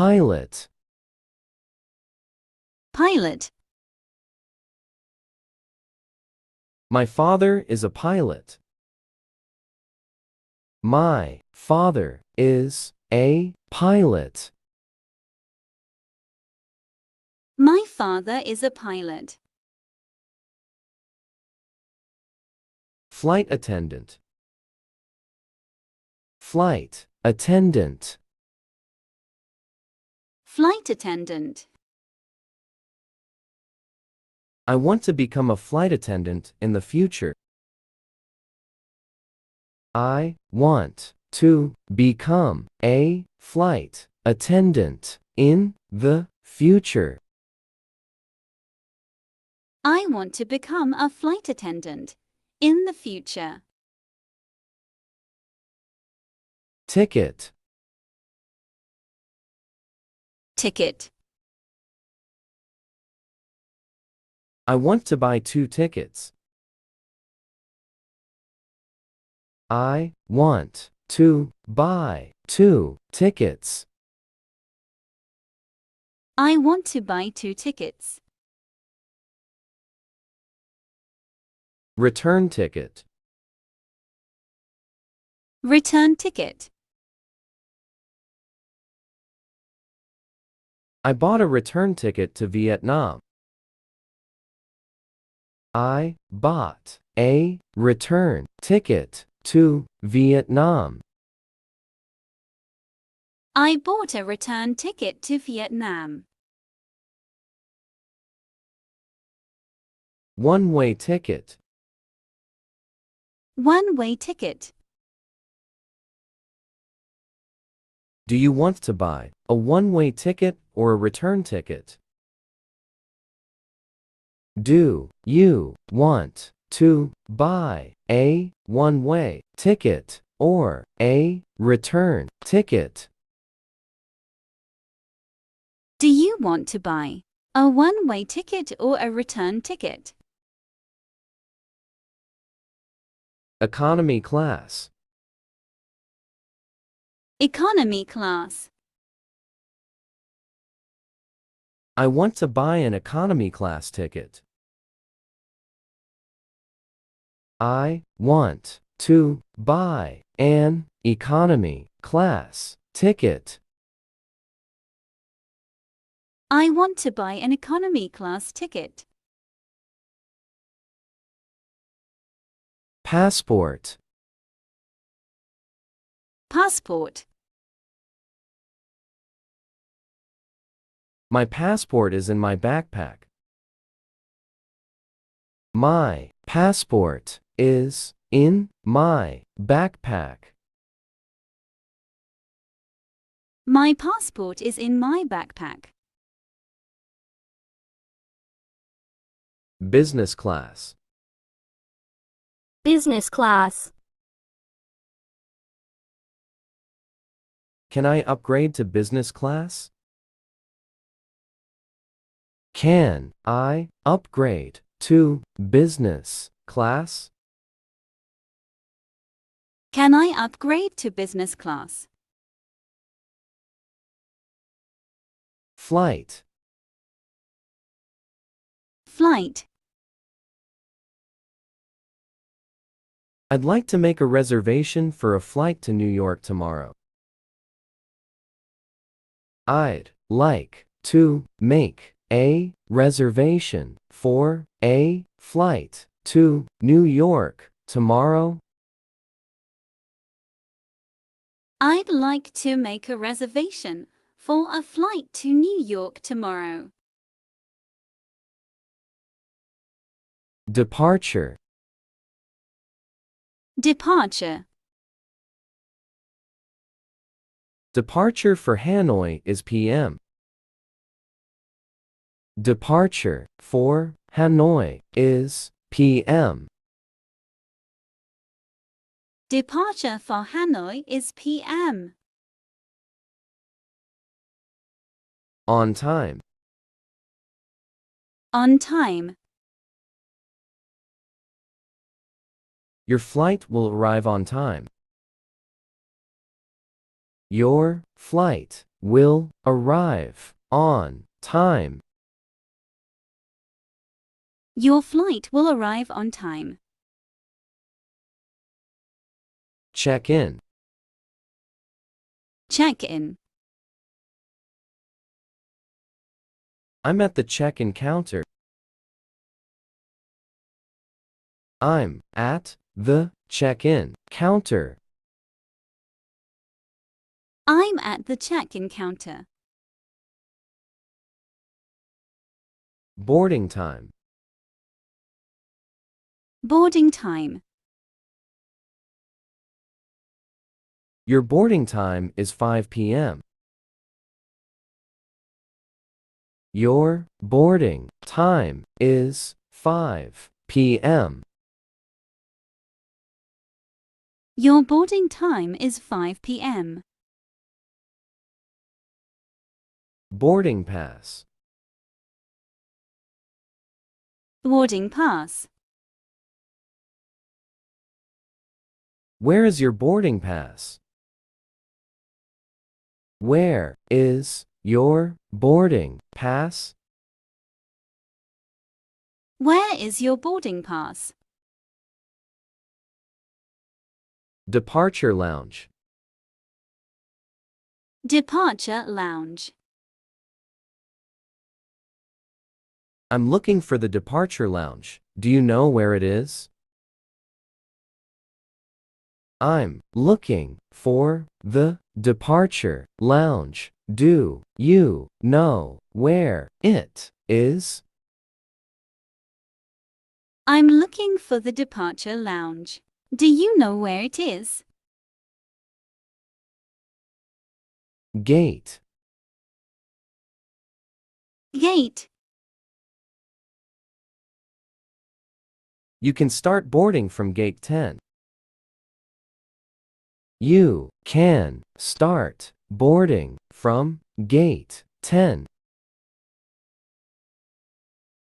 pilot. Pilot. My father is a pilot. My father is a pilot. My father is a pilot. Flight attendant. Flight attendant. Flight attendant. I want to become a flight attendant in the future. I want to become a flight attendant in the future. I want to become a flight attendant in the future. Ticket. Ticket. I want to buy 2 tickets. I want to buy 2 tickets. I want to buy 2 tickets. Return ticket. Return ticket. I bought a return ticket to Vietnam. I bought a return ticket to Vietnam. I bought a return ticket to Vietnam. One-way ticket. One-way ticket. Do you want to buy a one-way ticket or a return ticket? Do you want to buy a one-way ticket or a return ticket? Do you want to buy a one-way ticket or a return ticket? Economy class. Economy class. I want to buy an economy class ticket. I want to buy an economy class ticket. I want to buy an economy class ticket. Passport. Passport. My passport is in my backpack. My passport is in my backpack. My passport is in my backpack. Business class. Business class. Can I upgrade to business class? Can I upgrade to business class? Can I upgrade to business class? Flight. Flight. I'd like to make a reservation for a flight to New York tomorrow. I'd like to make a reservation for a flight to New York tomorrow. I'd like to make a reservation for a flight to New York tomorrow. Departure. Departure. Departure for Hanoi is p.m. Departure for Hanoi is p.m. Departure for Hanoi is p.m. On time. On time. Your flight will arrive on time. Your flight will arrive on time. Your flight will arrive on time. Check in. Check in. I'm at the check-in counter. I'm at the check-in counter. I'm at the check-in counter. Boarding time. Boarding time. Your boarding time is 5 p.m. Your boarding time is 5 p.m. Your boarding time is 5 p.m. Boarding pass. Boarding pass. Where is your boarding pass? Where is your boarding pass? Where is your boarding pass? Departure lounge. Departure lounge. I'm looking for the departure lounge. Do you know where it is? I'm looking for the departure lounge. Do you know where it is? I'm looking for the departure lounge. Do you know where it is? Gate. Gate. You can start boarding from gate 10. You can start boarding from gate 10.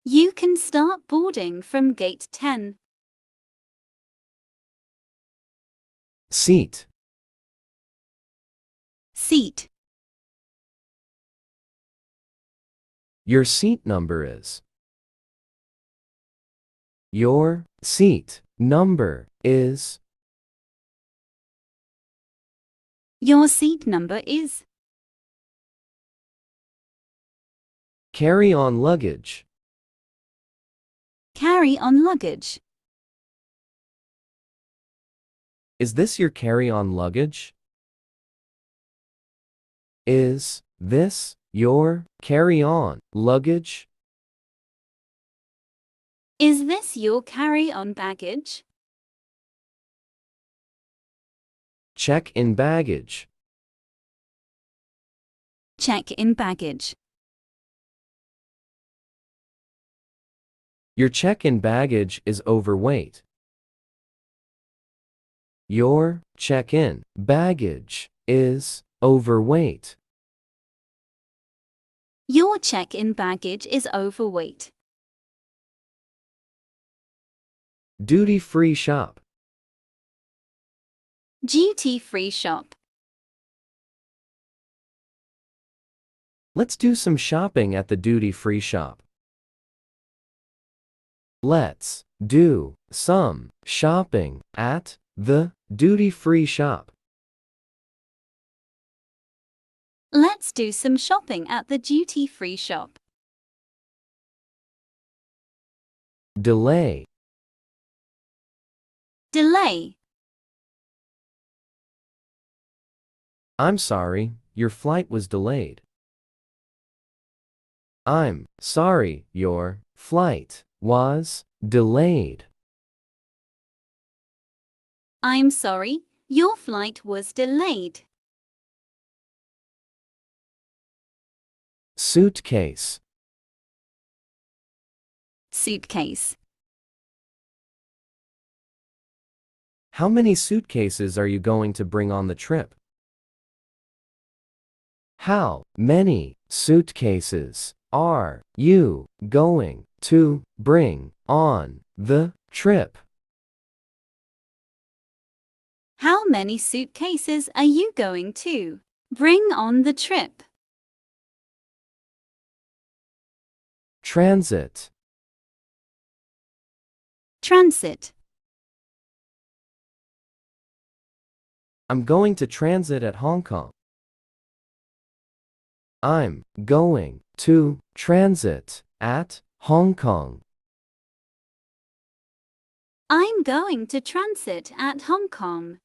You can start boarding from gate 10. Seat. Seat. Your seat number is. Your seat number is. Your seat number is. Carry-on luggage. Carry-on luggage. Is this your carry-on luggage? Is this your carry-on luggage? Is this your carry-on baggage? Check-in baggage. Check-in baggage. Your check-in baggage is overweight. Your check-in baggage is overweight. Your check-in baggage is overweight. Duty-free shop. Duty-free shop. Let's do some shopping at the duty-free shop. Let's do some shopping at the duty-free shop. Let's do some shopping at the duty-free shop. Delay. Delay. I'm sorry, your flight was delayed. I'm sorry, your flight was delayed. I'm sorry, your flight was delayed. Suitcase. Suitcase. How many suitcases are you going to bring on the trip? How many suitcases are you going to bring on the trip? How many suitcases are you going to Bring on the trip. Transit. Transit. I'm going to transit at Hong Kong. I'm going to transit at Hong Kong. I'm going to transit at Hong Kong.